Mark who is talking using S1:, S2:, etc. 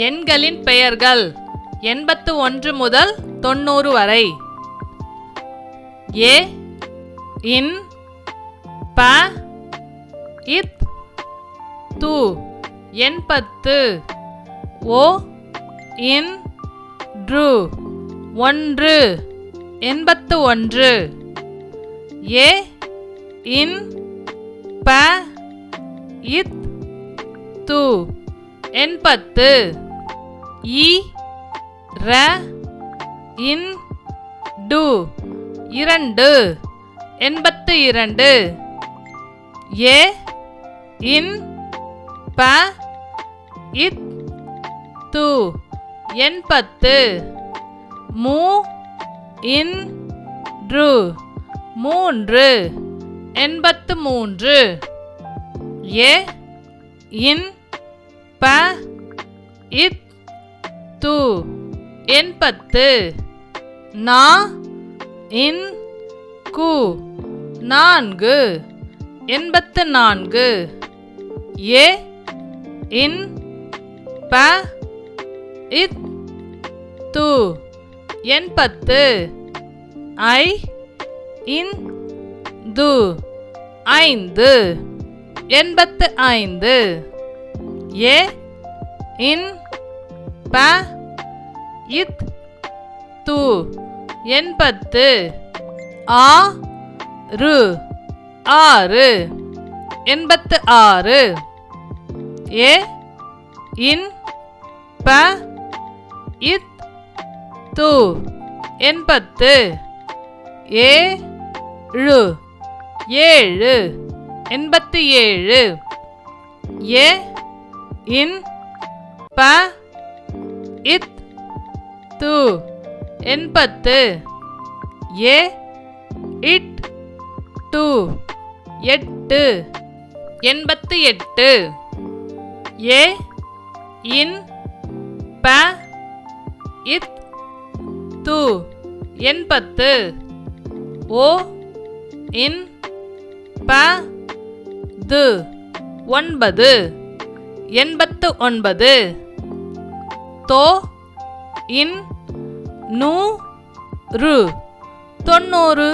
S1: எண்களின் பெயர்கள் 81 முதல் 90 வரை. ஏ இன் ப இத் து 80. ஓ இன் று 1 81. ஏ இன் ப இத் து 80. இ ர இன் டு 2 82. ஏ இன் ப இத் து 80. மூ இன் று 3 83. ஏ இன் ப இத் து 80. நா இன் கு 4 84. ஏ இன் ப இத் து 80. ஐ இன் து 5 85. ஏ இன் ப இத் து 80. ஆ ரு 6 86. ஏ இன் ப இத் து 80. ஏ ழு 7 87. ஏ இன் ப இத் து 80. ஏ இட் டு 8 88. ஏ இன் ப இத் து 80. ஓ இன் ப து 9 89. தோ இன் நூ ரு 90.